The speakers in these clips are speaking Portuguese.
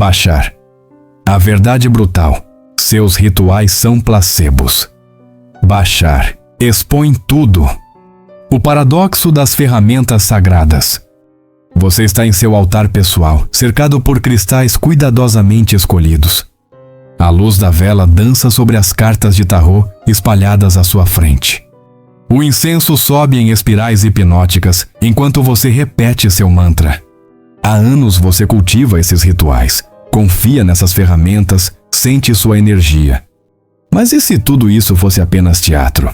Bashar. A verdade brutal. Seus rituais são placebos. Bashar expõe tudo. O paradoxo das ferramentas sagradas. Você está em seu altar pessoal, cercado por cristais cuidadosamente escolhidos. A luz da vela dança sobre as cartas de tarô espalhadas à sua frente. O incenso sobe em espirais hipnóticas enquanto você repete seu mantra. Há anos você cultiva esses rituais, confia nessas ferramentas, sente sua energia. Mas e se tudo isso fosse apenas teatro?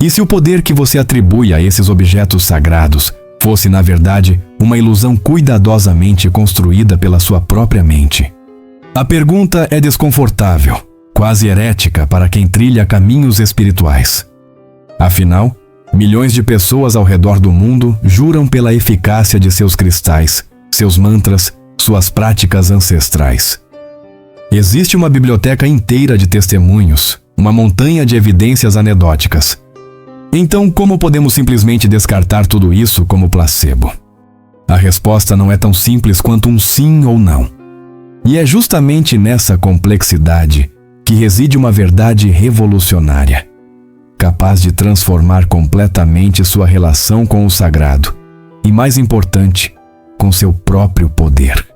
E se o poder que você atribui a esses objetos sagrados fosse, na verdade, uma ilusão cuidadosamente construída pela sua própria mente? A pergunta é desconfortável, quase herética para quem trilha caminhos espirituais. Afinal, milhões de pessoas ao redor do mundo juram pela eficácia de seus cristais, seus mantras, suas práticas ancestrais. Existe uma biblioteca inteira de testemunhos, uma montanha de evidências anedóticas. Então, como podemos simplesmente descartar tudo isso como placebo? A resposta não é tão simples quanto um sim ou não. E é justamente nessa complexidade que reside uma verdade revolucionária, capaz de transformar completamente sua relação com o sagrado e, mais importante, com seu próprio poder.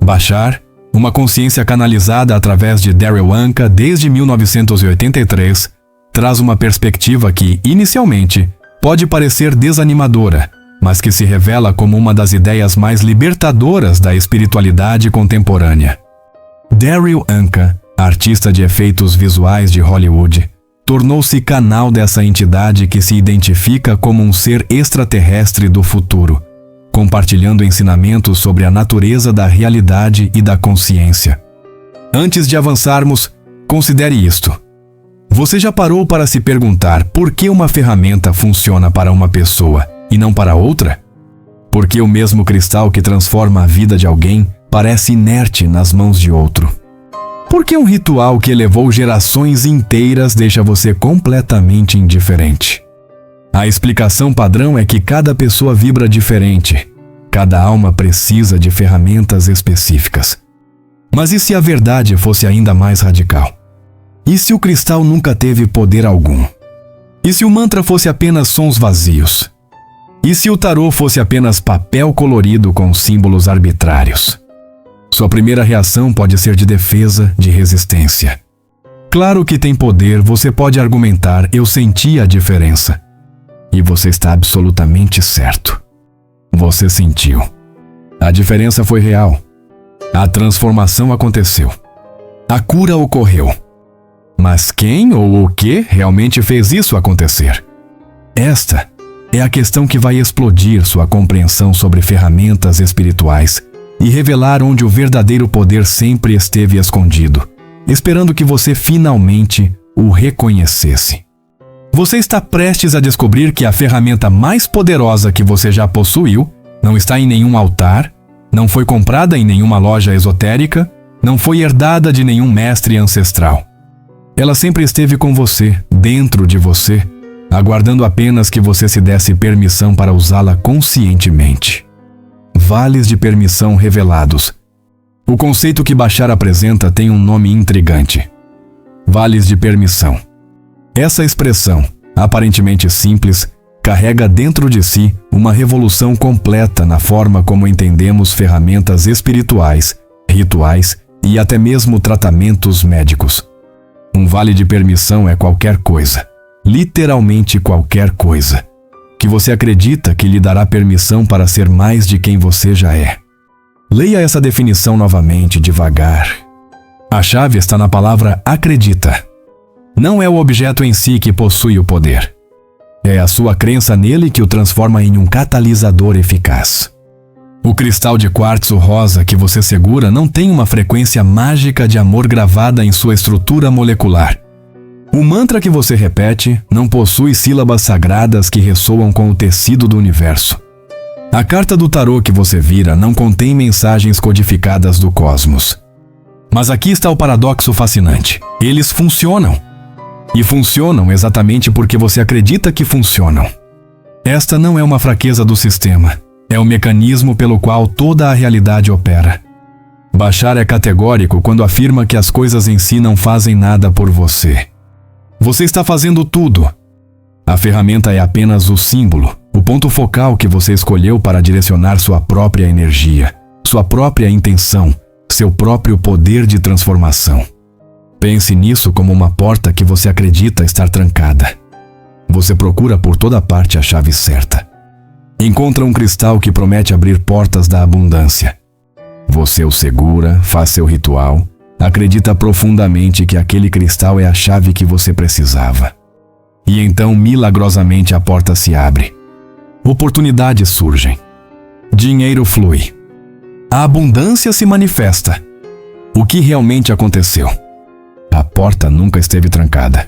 Bashar, uma consciência canalizada através de Darryl Anka desde 1983, traz uma perspectiva que, inicialmente, pode parecer desanimadora, mas que se revela como uma das ideias mais libertadoras da espiritualidade contemporânea. Darryl Anka, artista de efeitos visuais de Hollywood, tornou-se canal dessa entidade que se identifica como um ser extraterrestre do futuro, compartilhando ensinamentos sobre a natureza da realidade e da consciência. Antes de avançarmos, considere isto. Você já parou para se perguntar por que uma ferramenta funciona para uma pessoa e não para outra? Por que o mesmo cristal que transforma a vida de alguém parece inerte nas mãos de outro? Por que um ritual que elevou gerações inteiras deixa você completamente indiferente? A explicação padrão é que cada pessoa vibra diferente. Cada alma precisa de ferramentas específicas. Mas e se a verdade fosse ainda mais radical? E se o cristal nunca teve poder algum? E se o mantra fosse apenas sons vazios? E se o tarô fosse apenas papel colorido com símbolos arbitrários? Sua primeira reação pode ser de defesa, de resistência. Claro que tem poder, você pode argumentar, eu senti a diferença. E você está absolutamente certo. Você sentiu. A diferença foi real. A transformação aconteceu. A cura ocorreu. Mas quem ou o que realmente fez isso acontecer? Esta é a questão que vai explodir sua compreensão sobre ferramentas espirituais e revelar onde o verdadeiro poder sempre esteve escondido, esperando que você finalmente o reconhecesse. Você está prestes a descobrir que a ferramenta mais poderosa que você já possuiu não está em nenhum altar, não foi comprada em nenhuma loja esotérica, não foi herdada de nenhum mestre ancestral. Ela sempre esteve com você, dentro de você, aguardando apenas que você se desse permissão para usá-la conscientemente. Vales de permissão revelados. O conceito que Bashar apresenta tem um nome intrigante. Vales de permissão. Essa expressão, aparentemente simples, carrega dentro de si uma revolução completa na forma como entendemos ferramentas espirituais, rituais e até mesmo tratamentos médicos. Um vale de permissão é qualquer coisa, literalmente qualquer coisa, que você acredita que lhe dará permissão para ser mais de quem você já é. Leia essa definição novamente, devagar. A chave está na palavra acredita. Não é o objeto em si que possui o poder. É a sua crença nele que o transforma em um catalisador eficaz. O cristal de quartzo rosa que você segura não tem uma frequência mágica de amor gravada em sua estrutura molecular. O mantra que você repete não possui sílabas sagradas que ressoam com o tecido do universo. A carta do tarô que você vira não contém mensagens codificadas do cosmos. Mas aqui está o paradoxo fascinante. Eles funcionam. E funcionam exatamente porque você acredita que funcionam. Esta não é uma fraqueza do sistema. É o mecanismo pelo qual toda a realidade opera. Bashar é categórico quando afirma que as coisas em si não fazem nada por você. Você está fazendo tudo. A ferramenta é apenas o símbolo, o ponto focal que você escolheu para direcionar sua própria energia, sua própria intenção, seu próprio poder de transformação. Pense nisso como uma porta que você acredita estar trancada. Você procura por toda parte a chave certa. Encontra um cristal que promete abrir portas da abundância. Você o segura, faz seu ritual, acredita profundamente que aquele cristal é a chave que você precisava. E então, milagrosamente, a porta se abre. Oportunidades surgem. Dinheiro flui. A abundância se manifesta. O que realmente aconteceu? A porta nunca esteve trancada.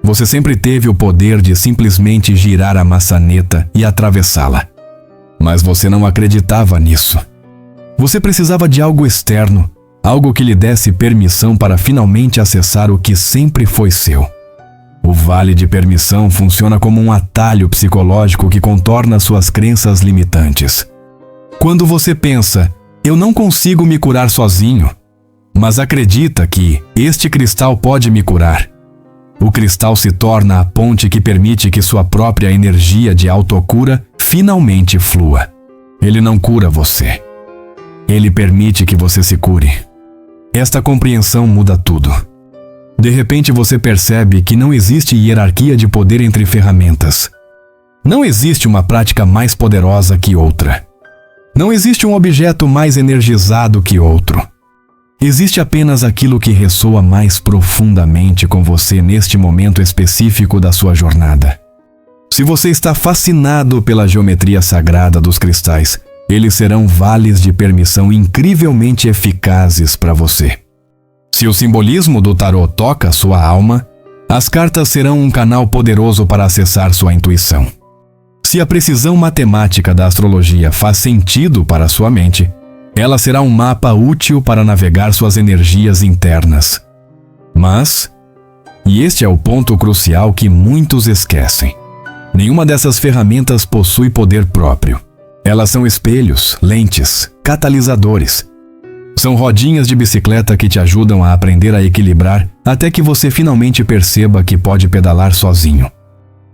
Você sempre teve o poder de simplesmente girar a maçaneta e atravessá-la. Mas você não acreditava nisso. Você precisava de algo externo, algo que lhe desse permissão para finalmente acessar o que sempre foi seu. O vale de permissão funciona como um atalho psicológico que contorna suas crenças limitantes. Quando você pensa, eu não consigo me curar sozinho, mas acredita que este cristal pode me curar, o cristal se torna a ponte que permite que sua própria energia de autocura finalmente flua. Ele não cura você. Ele permite que você se cure. Esta compreensão muda tudo. De repente você percebe que não existe hierarquia de poder entre ferramentas. Não existe uma prática mais poderosa que outra. Não existe um objeto mais energizado que outro. Existe apenas aquilo que ressoa mais profundamente com você neste momento específico da sua jornada. Se você está fascinado pela geometria sagrada dos cristais, eles serão vales de permissão incrivelmente eficazes para você. Se o simbolismo do tarô toca sua alma, as cartas serão um canal poderoso para acessar sua intuição. Se a precisão matemática da astrologia faz sentido para sua mente, ela será um mapa útil para navegar suas energias internas. Mas, e este é o ponto crucial que muitos esquecem, nenhuma dessas ferramentas possui poder próprio. Elas são espelhos, lentes, catalisadores. São rodinhas de bicicleta que te ajudam a aprender a equilibrar até que você finalmente perceba que pode pedalar sozinho.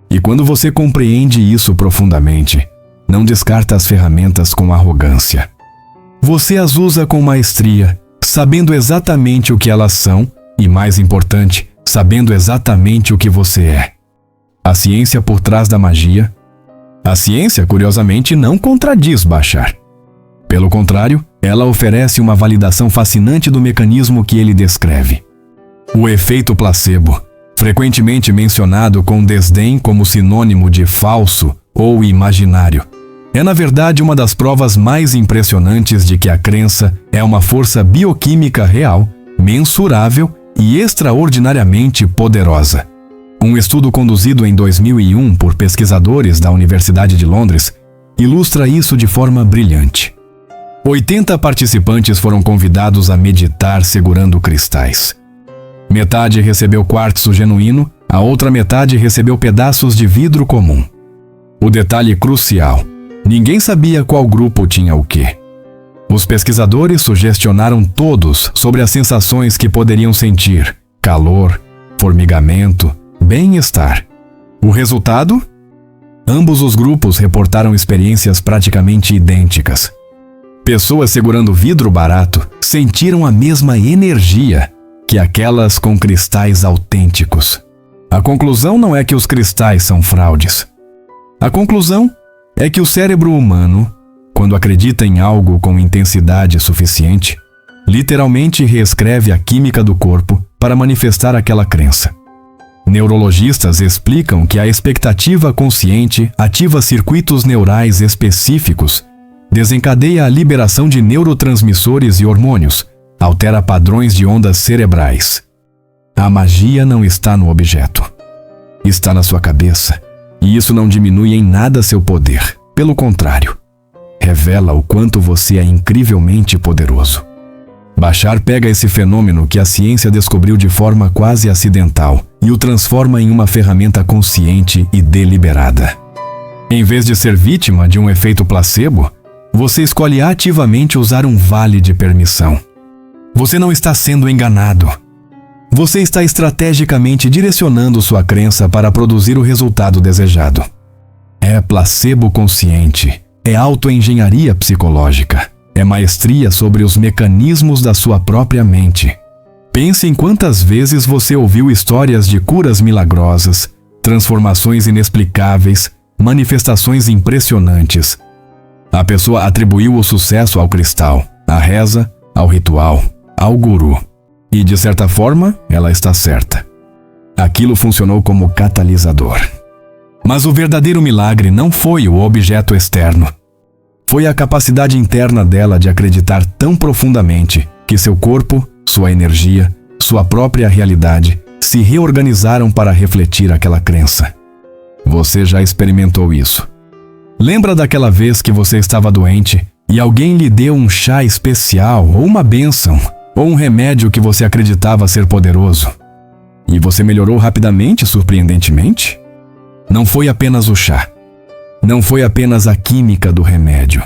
E quando você compreende isso profundamente, não descarta as ferramentas com arrogância. Você as usa com maestria, sabendo exatamente o que elas são e, mais importante, sabendo exatamente o que você é. A ciência por trás da magia. A ciência, curiosamente, não contradiz Bashar. Pelo contrário, ela oferece uma validação fascinante do mecanismo que ele descreve. O efeito placebo, frequentemente mencionado com desdém como sinônimo de falso ou imaginário, é na verdade uma das provas mais impressionantes de que a crença é uma força bioquímica real, mensurável e extraordinariamente poderosa. Um estudo conduzido em 2001 por pesquisadores da Universidade de Londres ilustra isso de forma brilhante. 80 participantes foram convidados a meditar segurando cristais. Metade recebeu quartzo genuíno, a outra metade recebeu pedaços de vidro comum. O detalhe crucial: ninguém sabia qual grupo tinha o quê. Os pesquisadores sugestionaram todos sobre as sensações que poderiam sentir: calor, formigamento, bem-estar. O resultado? Ambos os grupos reportaram experiências praticamente idênticas. Pessoas segurando vidro barato sentiram a mesma energia que aquelas com cristais autênticos. A conclusão não é que os cristais são fraudes. A conclusão é que o cérebro humano, quando acredita em algo com intensidade suficiente, literalmente reescreve a química do corpo para manifestar aquela crença. Neurologistas explicam que a expectativa consciente ativa circuitos neurais específicos, desencadeia a liberação de neurotransmissores e hormônios, altera padrões de ondas cerebrais. A magia não está no objeto. Está na sua cabeça, e isso não diminui em nada seu poder. Pelo contrário, revela o quanto você é incrivelmente poderoso. Bashar pega esse fenômeno que a ciência descobriu de forma quase acidental e o transforma em uma ferramenta consciente e deliberada. Em vez de ser vítima de um efeito placebo, você escolhe ativamente usar um vale de permissão. Você não está sendo enganado. Você está estrategicamente direcionando sua crença para produzir o resultado desejado. É placebo consciente, é autoengenharia psicológica, é maestria sobre os mecanismos da sua própria mente. Pense em quantas vezes você ouviu histórias de curas milagrosas, transformações inexplicáveis, manifestações impressionantes. A pessoa atribuiu o sucesso ao cristal, à reza, ao ritual, ao guru. E, de certa forma, ela está certa. Aquilo funcionou como catalisador. Mas o verdadeiro milagre não foi o objeto externo. Foi a capacidade interna dela de acreditar tão profundamente que seu corpo, sua energia, sua própria realidade se reorganizaram para refletir aquela crença. Você já experimentou isso. Lembra daquela vez que você estava doente e alguém lhe deu um chá especial ou uma bênção ou um remédio que você acreditava ser poderoso? E você melhorou rapidamente, surpreendentemente? Não foi apenas o chá. Não foi apenas a química do remédio.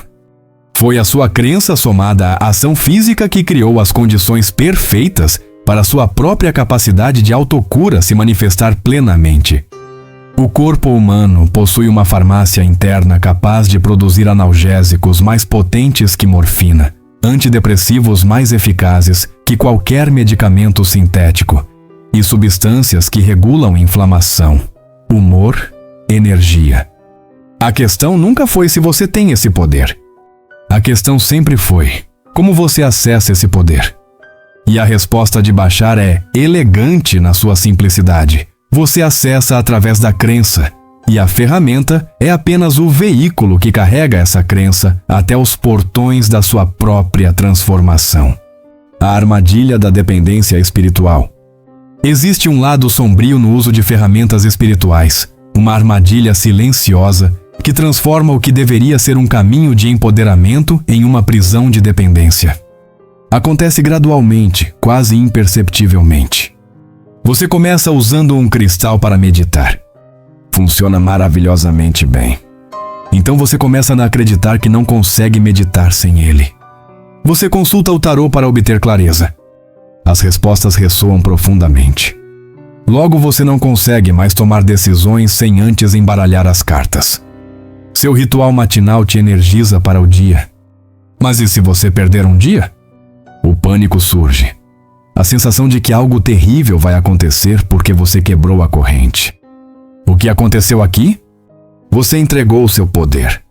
Foi a sua crença somada à ação física que criou as condições perfeitas para sua própria capacidade de autocura se manifestar plenamente. O corpo humano possui uma farmácia interna capaz de produzir analgésicos mais potentes que morfina, antidepressivos mais eficazes que qualquer medicamento sintético e substâncias que regulam inflamação, humor, energia. A questão nunca foi se você tem esse poder. A questão sempre foi como você acessa esse poder. E a resposta de Bashar é elegante na sua simplicidade. Você acessa através da crença, e a ferramenta é apenas o veículo que carrega essa crença até os portões da sua própria transformação. A armadilha da dependência espiritual. Existe um lado sombrio no uso de ferramentas espirituais, uma armadilha silenciosa que transforma o que deveria ser um caminho de empoderamento em uma prisão de dependência. Acontece gradualmente, quase imperceptivelmente. Você começa usando um cristal para meditar. Funciona maravilhosamente bem. Então você começa a acreditar que não consegue meditar sem ele. Você consulta o tarô para obter clareza. As respostas ressoam profundamente. Logo você não consegue mais tomar decisões sem antes embaralhar as cartas. Seu ritual matinal te energiza para o dia. Mas e se você perder um dia? O pânico surge. A sensação de que algo terrível vai acontecer porque você quebrou a corrente. O que aconteceu aqui? Você entregou seu poder.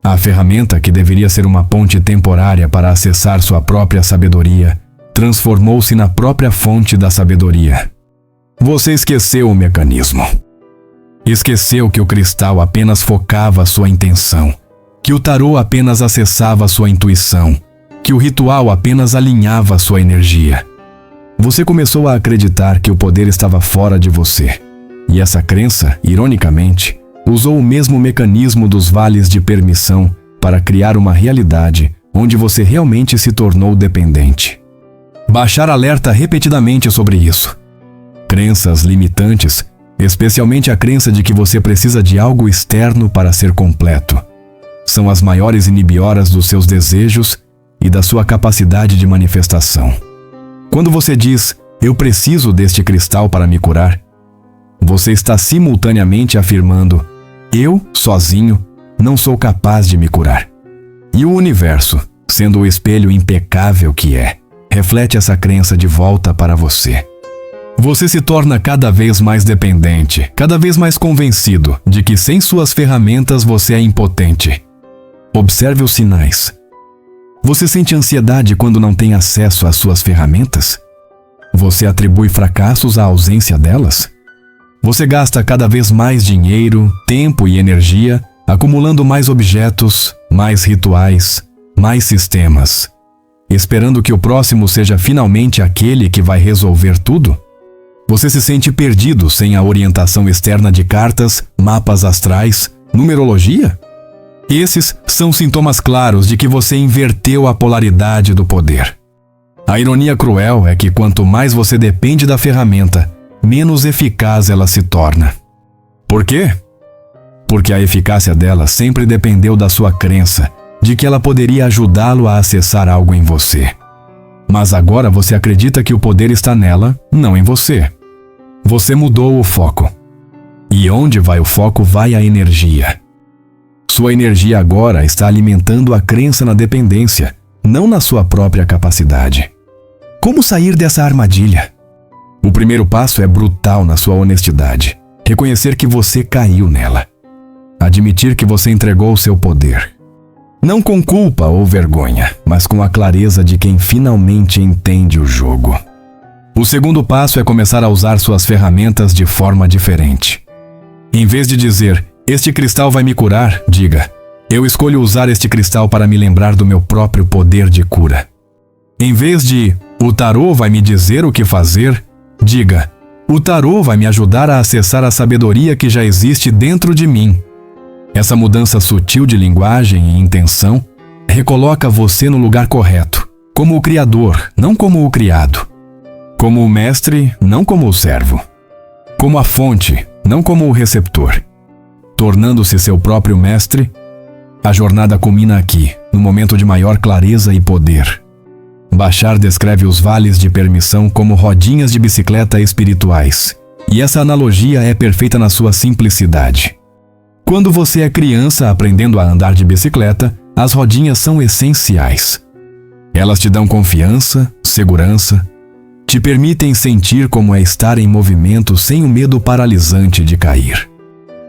A ferramenta que deveria ser uma ponte temporária para acessar sua própria sabedoria transformou-se na própria fonte da sabedoria. Você esqueceu o mecanismo. Esqueceu que o cristal apenas focava sua intenção, que o tarô apenas acessava sua intuição, que o ritual apenas alinhava sua energia. Você começou a acreditar que o poder estava fora de você. E essa crença, ironicamente, usou o mesmo mecanismo dos vales de permissão para criar uma realidade onde você realmente se tornou dependente. Bashar alerta repetidamente sobre isso. Crenças limitantes, especialmente a crença de que você precisa de algo externo para ser completo, são as maiores inibioras dos seus desejos e da sua capacidade de manifestação. Quando você diz, eu preciso deste cristal para me curar, você está simultaneamente afirmando, eu, sozinho, não sou capaz de me curar. E o universo, sendo o espelho impecável que é, reflete essa crença de volta para você. Você se torna cada vez mais dependente, cada vez mais convencido de que sem suas ferramentas você é impotente. Observe os sinais. Você sente ansiedade quando não tem acesso às suas ferramentas? Você atribui fracassos à ausência delas? Você gasta cada vez mais dinheiro, tempo e energia, acumulando mais objetos, mais rituais, mais sistemas, esperando que o próximo seja finalmente aquele que vai resolver tudo? Você se sente perdido sem a orientação externa de cartas, mapas astrais, numerologia? Esses são sintomas claros de que você inverteu a polaridade do poder. A ironia cruel é que quanto mais você depende da ferramenta, menos eficaz ela se torna. Por quê? Porque a eficácia dela sempre dependeu da sua crença de que ela poderia ajudá-lo a acessar algo em você. Mas agora você acredita que o poder está nela, não em você. Você mudou o foco. E onde vai o foco, vai a energia. Sua energia agora está alimentando a crença na dependência, não na sua própria capacidade. Como sair dessa armadilha? O primeiro passo é brutal na sua honestidade. Reconhecer que você caiu nela. Admitir que você entregou o seu poder. Não com culpa ou vergonha, mas com a clareza de quem finalmente entende o jogo. O segundo passo é começar a usar suas ferramentas de forma diferente. Em vez de dizer, este cristal vai me curar, diga, eu escolho usar este cristal para me lembrar do meu próprio poder de cura. Em vez de, o tarô vai me dizer o que fazer, diga, o tarô vai me ajudar a acessar a sabedoria que já existe dentro de mim. Essa mudança sutil de linguagem e intenção recoloca você no lugar correto, como o criador, não como o criado. Como o mestre, não como o servo. Como a fonte, não como o receptor. Tornando-se seu próprio mestre, a jornada culmina aqui, no momento de maior clareza e poder. Bashar descreve os vales de permissão como rodinhas de bicicleta espirituais, e essa analogia é perfeita na sua simplicidade. Quando você é criança aprendendo a andar de bicicleta, as rodinhas são essenciais. Elas te dão confiança, segurança, te permitem sentir como é estar em movimento sem o medo paralisante de cair.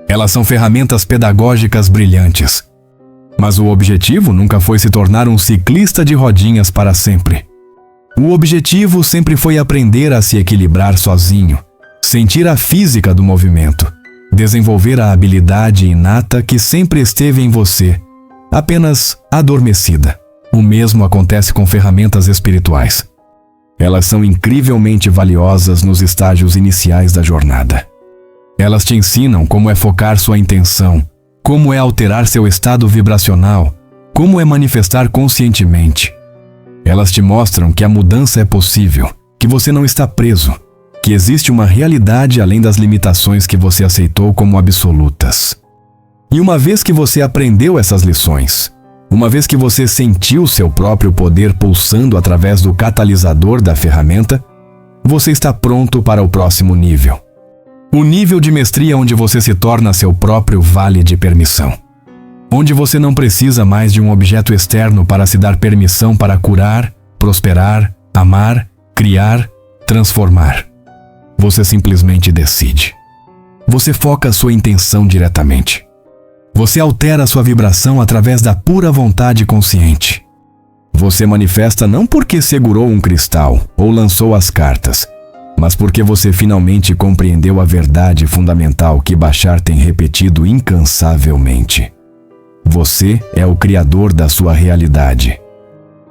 Elas são ferramentas pedagógicas brilhantes. Mas o objetivo nunca foi se tornar um ciclista de rodinhas para sempre. O objetivo sempre foi aprender a se equilibrar sozinho, sentir a física do movimento, desenvolver a habilidade inata que sempre esteve em você, apenas adormecida. O mesmo acontece com ferramentas espirituais. Elas são incrivelmente valiosas nos estágios iniciais da jornada. Elas te ensinam como é focar sua intenção, como é alterar seu estado vibracional, como é manifestar conscientemente. Elas te mostram que a mudança é possível, que você não está preso, que existe uma realidade além das limitações que você aceitou como absolutas. E uma vez que você aprendeu essas lições, uma vez que você sentiu seu próprio poder pulsando através do catalisador da ferramenta, você está pronto para o próximo nível. O nível de mestria onde você se torna seu próprio vale de permissão. Onde você não precisa mais de um objeto externo para se dar permissão para curar, prosperar, amar, criar, transformar. Você simplesmente decide. Você foca sua intenção diretamente. Você altera sua vibração através da pura vontade consciente. Você manifesta não porque segurou um cristal ou lançou as cartas, mas porque você finalmente compreendeu a verdade fundamental que Bashar tem repetido incansavelmente. Você é o criador da sua realidade.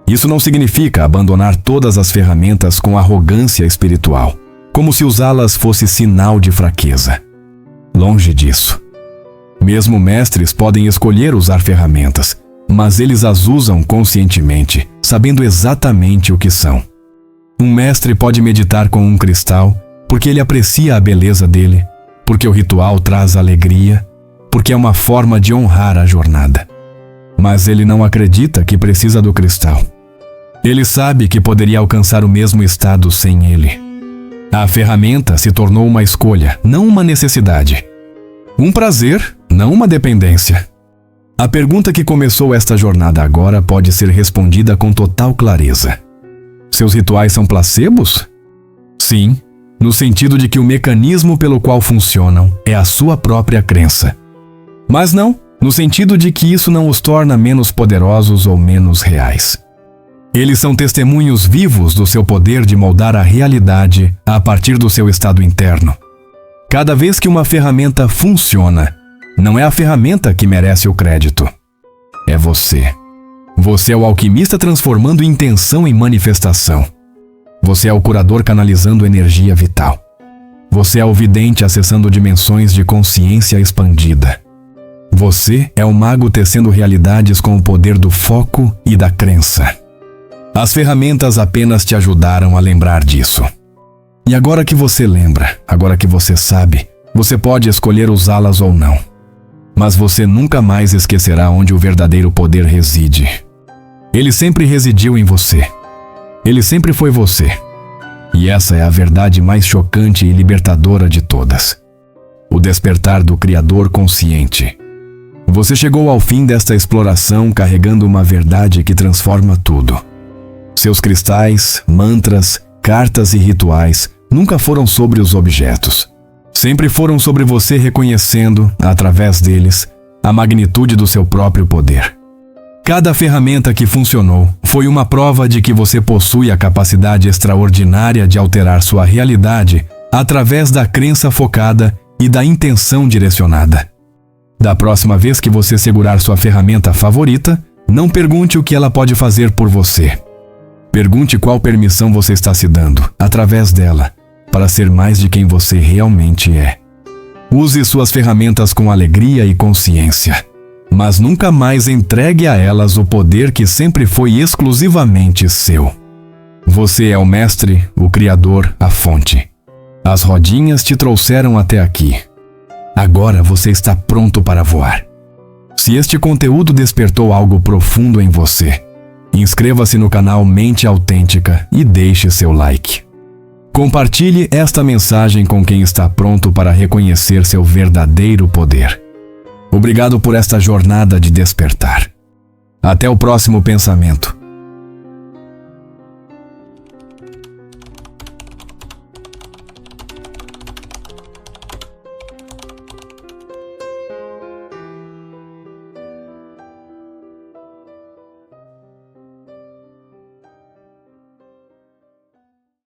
Isso não significa abandonar todas as ferramentas com arrogância espiritual, como se usá-las fosse sinal de fraqueza. Longe disso. Mesmo mestres podem escolher usar ferramentas, mas eles as usam conscientemente, sabendo exatamente o que são. Um mestre pode meditar com um cristal, porque ele aprecia a beleza dele, porque o ritual traz alegria, porque é uma forma de honrar a jornada. Mas ele não acredita que precisa do cristal. Ele sabe que poderia alcançar o mesmo estado sem ele. A ferramenta se tornou uma escolha, não uma necessidade. Um prazer, não uma dependência. A pergunta que começou esta jornada agora pode ser respondida com total clareza. Seus rituais são placebos? Sim, no sentido de que o mecanismo pelo qual funcionam é a sua própria crença. Mas não, no sentido de que isso não os torna menos poderosos ou menos reais. Eles são testemunhos vivos do seu poder de moldar a realidade a partir do seu estado interno. Cada vez que uma ferramenta funciona, não é a ferramenta que merece o crédito. É você. Você é o alquimista transformando intenção em manifestação. Você é o curador canalizando energia vital. Você é o vidente acessando dimensões de consciência expandida. Você é o mago tecendo realidades com o poder do foco e da crença. As ferramentas apenas te ajudaram a lembrar disso. E agora que você lembra, agora que você sabe, você pode escolher usá-las ou não. Mas você nunca mais esquecerá onde o verdadeiro poder reside. Ele sempre residiu em você. Ele sempre foi você. E essa é a verdade mais chocante e libertadora de todas. O despertar do Criador consciente. Você chegou ao fim desta exploração carregando uma verdade que transforma tudo. Seus cristais, mantras, cartas e rituais nunca foram sobre os objetos. Sempre foram sobre você reconhecendo, através deles, a magnitude do seu próprio poder. Cada ferramenta que funcionou foi uma prova de que você possui a capacidade extraordinária de alterar sua realidade através da crença focada e da intenção direcionada. Da próxima vez que você segurar sua ferramenta favorita, não pergunte o que ela pode fazer por você. Pergunte qual permissão você está se dando, através dela, para ser mais de quem você realmente é. Use suas ferramentas com alegria e consciência, mas nunca mais entregue a elas o poder que sempre foi exclusivamente seu. Você é o mestre, o criador, a fonte. As rodinhas te trouxeram até aqui. Agora você está pronto para voar. Se este conteúdo despertou algo profundo em você, inscreva-se no canal Mente Autêntica e deixe seu like. Compartilhe esta mensagem com quem está pronto para reconhecer seu verdadeiro poder. Obrigado por esta jornada de despertar. Até o próximo pensamento.